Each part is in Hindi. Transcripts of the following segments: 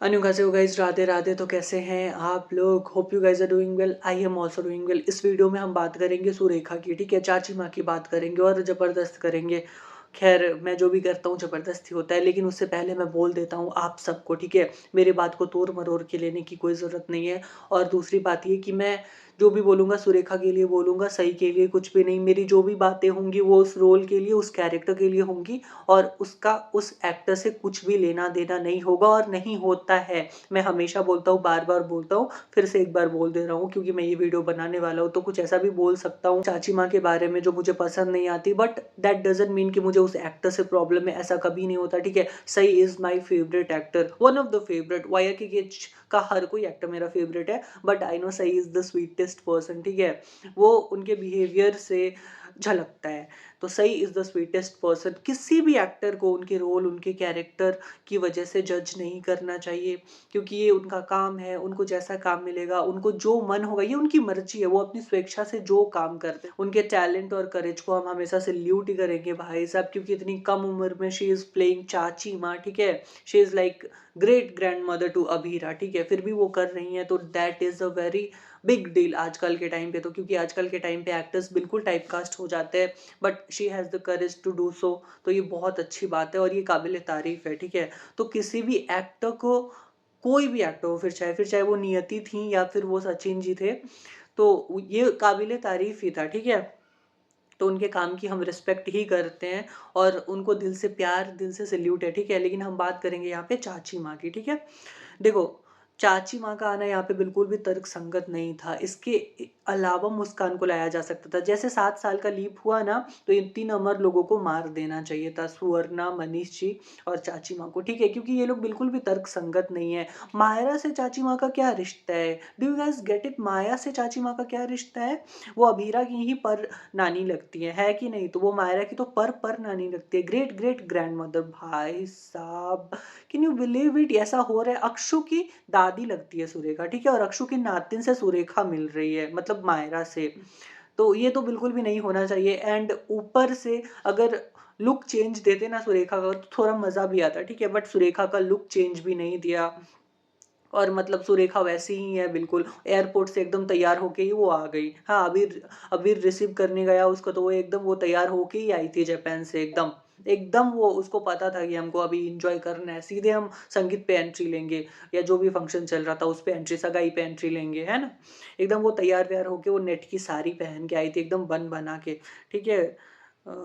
Undue guys, Radhe Radhe. तो कैसे हैं आप लोग? Hope you guys are doing well. I am also doing well. इस वीडियो में हम बात करेंगे सुरेखा की, ठीक है। चाची माँ की बात करेंगे और ज़बरदस्त करेंगे। खैर, मैं जो भी करता हूँ ज़बरदस्ती होता है, लेकिन उससे पहले मैं बोल देता हूँ आप सबको, ठीक है। मेरी बात को तोड़ मरोड़ के लेने की कोई ज़रूरत नहीं है। और दूसरी बात ये कि मैं जो भी बोलूँगा सुरेखा के लिए बोलूँगा, सही के लिए कुछ भी नहीं। मेरी जो भी बातें होंगी वो उस रोल के लिए, उस कैरेक्टर के लिए होंगी, और उसका उस एक्टर से कुछ भी लेना देना नहीं होगा और नहीं होता है। मैं हमेशा बोलता हूँ, बार-बार बोलता हूँ, फिर से एक बार बोल दे रहा हूँ क्योंकि मैं ये वीडियो बनाने वाला हूँ, तो कुछ ऐसा भी बोल सकता हूँ चाची माँ के बारे में जो मुझे पसंद नहीं आती, बट दैट डज़न्ट मीन कि मुझे उस एक्टर से प्रॉब्लम है, ऐसा कभी नहीं होता, ठीक है। Sai is my favourite actor, one of the favourite. YRKKH का हर कोई एक्टर मेरा फेवरेट है, but I know Sai is the sweetest person, ठीक है। वो उनके बिहेवियर से झलकता है। तो Sai is the sweetest person. किसी भी एक्टर को उनके रोल, उनके कैरेक्टर की वजह से जज नहीं करना चाहिए, क्योंकि ये उनका काम है। उनको जैसा काम मिलेगा, उनको जो मन होगा, ये उनकी मर्जी है, वो अपनी स्वेच्छा से जो काम करते हैं। उनके टैलेंट और करेज को हम हमेशा सैल्यूट ही करेंगे भाई साहब, क्योंकि इतनी कम उम्र में शी इज़ प्लेइंग चाची माँ, ठीक है। She is like great grand mother to Abhira, ठीक है। फिर भी वो कर रही हैं, तो that is a very big deal आजकल के टाइम पे। तो क्योंकि आजकल के टाइम पे एक्टर्स बिल्कुल टाइपकास्ट हो जाते हैं, but she has the courage to do so. तो ये बहुत अच्छी बात है और ये काबिल तारीफ़ है, ठीक है। तो किसी भी एक्टर को, कोई भी एक्टर हो, फिर चाहे वो नियति थी या फिर वो सचिन जी थे, तो ये काबिल तारीफ़ ही था, ठीक है। तो उनके काम की हम रिस्पेक्ट ही करते हैं और उनको दिल से प्यार, दिल से सैल्यूट है, ठीक है। लेकिन हम बात करेंगे यहाँ पे चाची माँ की, ठीक है। देखो, चाची माँ का आना यहाँ पे बिल्कुल भी तर्कसंगत नहीं था। इसके अलावा मुस्कान को लाया जा सकता था। जैसे 7 साल का लीप हुआ ना, तो इन 3 अमर लोगों को मार देना चाहिए था, सुवर्णा, मनीष जी और चाची माँ को, ठीक है, क्योंकि ये लोग बिल्कुल भी तर्कसंगत नहीं है। मायरा से चाची माँ का क्या रिश्ता है? Do you guys get it? Maya से चाची माँ का क्या रिश्ता है? वो अभीरा की ही पर नानी लगती है कि नहीं? तो वो मायरा की तो पर नानी लगती है, ग्रेट ग्रेट ग्रैंडमदर। भाई साहब, कैन यू बिलीव इट? ऐसा हो रहा है। अक्षु की दादी लगती है सुरेखा, ठीक है, और अक्षु की नातिन से सुरेखा मिल रही है, मतलब मायरा से। तो ये तो बिल्कुल भी नहीं होना चाहिए। एंड ऊपर से अगर लुक चेंज देते ना सुरेखा का, तो थोड़ा मजा भी आता, ठीक है, बट सुरेखा का लुक चेंज भी नहीं दिया। और मतलब सुरेखा वैसी ही है बिल्कुल। एयरपोर्ट से एकदम तैयार होके ही वो आ गई। हाँ, अबीर अबीर रिसीव करने गया उसको, तो वो एकदम वो तैयार होके ही आई थी जापान से, एकदम एकदम वो, उसको पता था कि हमको अभी एंजॉय करना है, सीधे हम संगीत पे एंट्री लेंगे या जो भी फंक्शन चल रहा था उस पे एंट्री, सगाई पे एंट्री लेंगे, है ना। एकदम वो तैयार व्यार होके वो नेट की साड़ी पहन के आई थी, एकदम बन बना के, ठीक है। अ,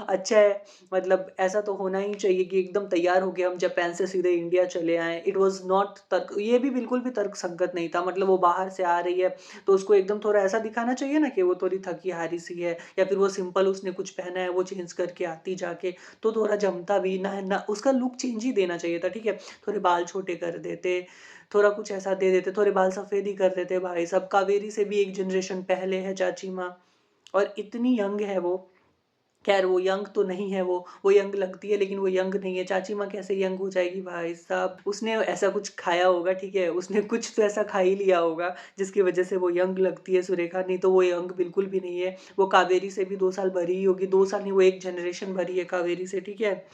अच्छा है। मतलब ऐसा तो होना ही चाहिए कि एकदम तैयार होके हम जापान से सीधे इंडिया चले आएँ। इट वाज़ नॉट तर्क, ये भी बिल्कुल भी तर्कसंगत नहीं था। मतलब वो बाहर से आ रही है, तो उसको एकदम थोड़ा ऐसा दिखाना चाहिए ना कि वो थोड़ी थकी-हारी सी है, या फिर वो सिंपल उसने कुछ पहना है, वो चेंज करके आती जाके, तो थोड़ा जमता भी ना है ना, उसका लुक चेंज ही देना चाहिए था, ठीक है। थोड़े बाल छोटे कर देते, थोड़ा कुछ ऐसा दे देते, थोड़े बाल सफ़ेद ही कर देते भाई साहब। कावेरी से भी एक जनरेशन पहले है चाची माँ, और इतनी यंग है वो। खैर, वो यंग तो नहीं है, वो यंग लगती है लेकिन वो यंग नहीं है। चाची माँ कैसे यंग हो जाएगी भाई साहब? उसने ऐसा कुछ खाया होगा, ठीक है, उसने कुछ तो ऐसा खा ही लिया होगा जिसकी वजह से वो यंग लगती है सुरेखा, नहीं तो वो यंग बिल्कुल भी नहीं है। वो कावेरी से भी 2 साल बड़ी ही होगी, 2 साल नहीं, वो 1 जनरेशन बड़ी है कावेरी से, ठीक है।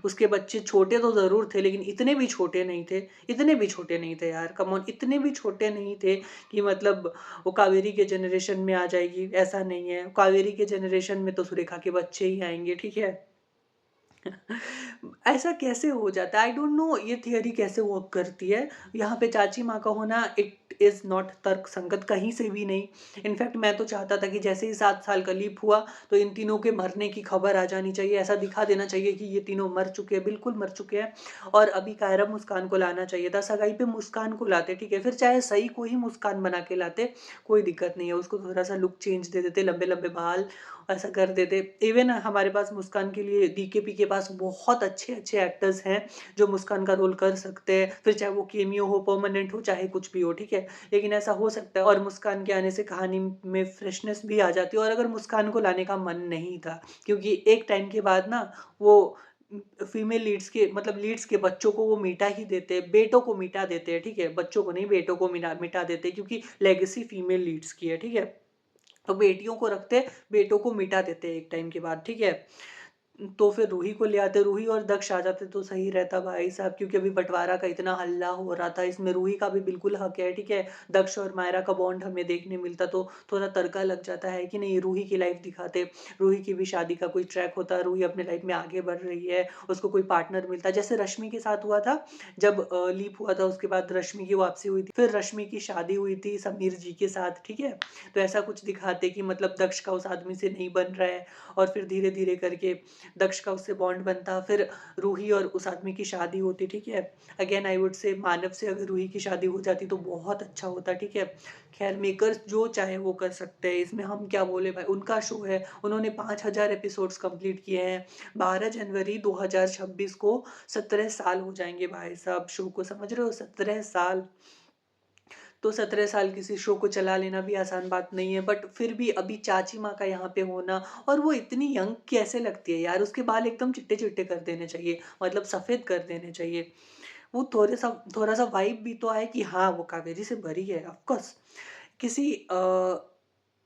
उसके बच्चे छोटे तो ज़रूर थे, लेकिन इतने भी छोटे नहीं थे, इतने भी छोटे नहीं थे यार, कम ऑन, इतने भी छोटे नहीं थे कि मतलब वो कावेरी के जनरेशन में आ जाएगी, ऐसा नहीं है। कावेरी के जनरेशन में तो सुरेखा के बच्चे ही आएँगे, ठीक है? ऐसा कैसे हो जाता है? आई डोंट नो, ये थियरी कैसे वर्क करती है। यहाँ पे चाची माँ का होना इट इज़ नॉट तर्कसंगत कहीं से भी नहीं। इनफैक्ट मैं तो चाहता था कि जैसे ही 7 साल का लीप हुआ, तो इन तीनों के मरने की खबर आ जानी चाहिए। ऐसा दिखा देना चाहिए कि ये तीनों मर चुके हैं, बिल्कुल मर चुके हैं। और अभी कायरा मुस्कान को लाना चाहिए था। सगाई पे मुस्कान को लाते, ठीक है। फिर चाहे सई को ही मुस्कान बना के लाते, कोई दिक्कत नहीं है। उसको थोड़ा-सा लुक चेंज दे देते, लंबे-लंबे बाल ऐसा कर देते। इवन हमारे पास मुस्कान के लिए डीकेपी के पास बहुत अच्छे-अच्छे एक्टर्स हैं, जो मुस्कान का रोल कर सकते हैं। फिर चाहे वो केमियो हो, परमानेंट हो, चाहे कुछ भी हो, ठीक है। लेकिन ऐसा हो सकता है, और मुस्कान के आने से कहानी में फ्रेशनेस भी आ जाती है। और अगर मुस्कान को लाने का मन नहीं था, क्योंकि एक टाइम के बाद ना वो फीमेल लीड्स के, मतलब लीड्स के बच्चों को वो मिटा ही देते हैं, बेटों को मिटा देते हैं, ठीक है। बच्चों को नहीं, बेटों को मिटा मिटा देते हैं, क्योंकि लेगेसी फीमेल लीड्स की है, ठीक है। तो बेटियों को रखते, बेटों को मिटा देते एक टाइम के बाद, ठीक है। तो फिर रूही को ले आते, रूही और दक्ष आ जाते तो सही रहता भाई साहब, क्योंकि अभी बँटवारा का इतना हल्ला हो रहा था, इसमें रूही का भी बिल्कुल हक है, ठीक है? दक्ष और मायरा का बॉन्ड हमें देखने मिलता तो थोड़ा तड़का लग जाता है कि नहीं, रूही की लाइफ़ दिखाते, रूही की भी शादी का कोई ट्रैक होता, रूही अपनी लाइफ़ में आगे बढ़ रही है, उसको कोई पार्टनर मिलता, जैसे रश्मि के साथ हुआ था, जब लीप हुआ था उसके बाद रश्मि की वापसी हुई थी, फिर रश्मि की शादी हुई थी समीर जी के साथ, ठीक है? तो ऐसा कुछ दिखाते कि मतलब दक्ष का उस आदमी से नहीं बन रहा है और फिर धीरे-धीरे करके दक्ष का उससे बॉन्ड बनता, फिर रूही और उस आदमी की शादी होती, ठीक है? अगेन आई वुड से मानव से अगर रूही की शादी हो जाती तो बहुत अच्छा होता, ठीक है? खैर मेकर्स जो चाहे वो कर सकते हैं, इसमें हम क्या बोले भाई, उनका शो है, उन्होंने 5000 एपिसोड्स कंप्लीट किए हैं। 12 जनवरी 2026 को 17 साल हो जाएँगे भाई साहब शो को, समझ रहे हो? 17 साल। तो 17 साल किसी शो को चला लेना भी आसान बात नहीं है, बट फिर भी अभी चाची माँ का यहाँ पे होना, और वो इतनी यंग कैसे लगती है यार, उसके बाल एकदम चिट्टे-चिट्टे कर देने चाहिए, मतलब सफ़ेद कर देने चाहिए। वो थोड़ा-सा वाइब भी तो आए कि हाँ, वो कावेरी से बड़ी है, ऑफ़ कोर्स। किसी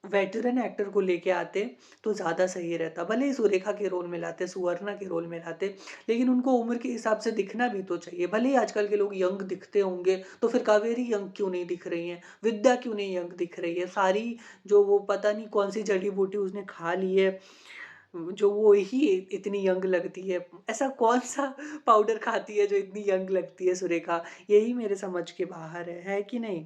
वेटरन एक्टर को लेके आते तो ज़्यादा सही रहता। भले ही सुरेखा के रोल में लाते, सुवर्णा के रोल में लाते, लेकिन उनको उम्र के हिसाब से दिखना भी तो चाहिए। भले ही आजकल के लोग यंग दिखते होंगे, तो फिर कावेरी यंग क्यों नहीं दिख रही हैं? विद्या क्यों नहीं यंग दिख रही है? सारी जो वो पता नहीं कौन-सी जड़ी-बूटी उसने खा ली है, जो वो ही इतनी यंग लगती है। ऐसा कौन-सा पाउडर खाती है जो इतनी यंग लगती है सुरेखा? यही मेरे समझ के बाहर है कि नहीं?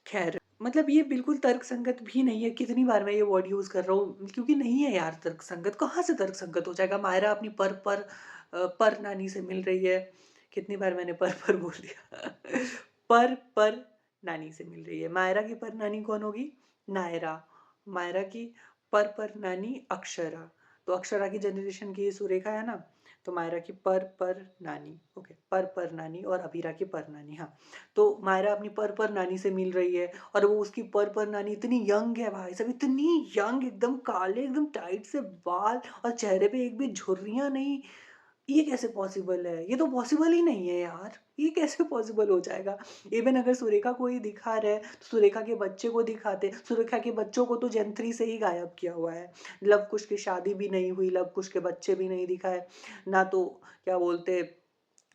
ख़ैर, मतलब ये बिल्कुल तर्कसंगत भी नहीं है, कितनी बार मैं ये वर्ड यूज़ कर रहा हूँ, क्योंकि नहीं है यार तर्कसंगत, कहाँ से तर्कसंगत हो जाएगा? मायरा अपनी पर नानी से मिल रही है, कितनी बार मैंने पर बोल दिया। पर नानी से मिल रही है, मायरा की पर नानी कौन होगी? नायरा, मायरा की पर नानी अक्षरा, तो अक्षरा की जनरेशन की सुरेखा है ना? तो मायरा की पर नानी, ओके, पर नानी और अबीरा की पर नानी, हाँ। तो मायरा अपनी पर नानी से मिल रही है और वो उसकी पर नानी इतनी यंग है भाई साहब, इतनी यंग, एकदम काले, एकदम टाइट से बाल और चेहरे पे एक भी झुर्रियाँ नहीं। ये कैसे पॉसिबल है? ये तो पॉसिबल ही नहीं है यार। ये कैसे पॉसिबल हो जाएगा? इवन अगर सुरेखा को ही दिखा रहे हैं, तो सुरेखा के बच्चे को दिखाते। सुरेखा के बच्चों को तो जेन 3 से ही गायब किया हुआ है। लव कुश की शादी भी नहीं हुई, लव कुश के बच्चे भी नहीं दिखाए, ना तो क्या बोलते,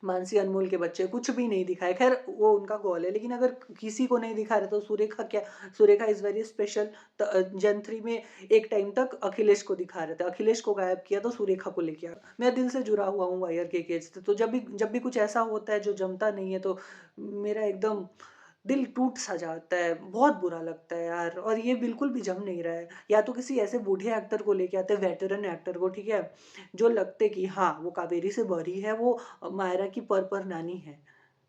मानसी अनमोल के बच्चे, कुछ भी नहीं दिखाए। ख़ैर वो उनका कॉल है, लेकिन अगर किसी को नहीं दिखा रहे तो सुरेखा क्या, सुरेखा इज़ वेरी स्पेशल। जेन 3 में एक टाइम तक अखिलेश को दिखा रहे थे, अखिलेश को गायब किया तो सुरेखा को लेके आ, मैं दिल से जुड़ा हुआ हूँ वायर के केज से, तो जब भी कुछ ऐसा होता है जो जमता नहीं है, तो मेरा एकदम दिल टूट-सा जाता है, बहुत बुरा लगता है यार, और ये बिल्कुल भी जम नहीं रहा है। या तो किसी ऐसे बूढ़े एक्टर को लेके आते, वेटरन एक्टर को, ठीक है? जो लगते कि हाँ, वो कावेरी से बड़ी है, वो मायरा की पर नानी है,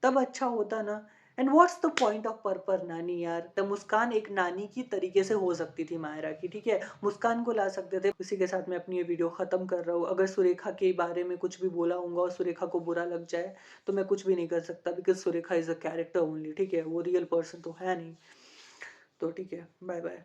तब अच्छा होता ना। And what's the point of पर नानी यार? द मुस्कान एक नानी की तरीके से हो सकती थी मायरा की, ठीक है? मुस्कान को ला सकते थे। इसी के साथ मैं अपनी ये वीडियो ख़त्म कर रहा हूँ। अगर सुरेखा के बारे में कुछ भी बोला होऊँगा और सुरेखा को बुरा लग जाए, तो मैं कुछ भी नहीं कर सकता, because Surekha is a character only, ठीक है? वो रियल पर्सन तो है नहीं। तो ठीक है, बाय बाय।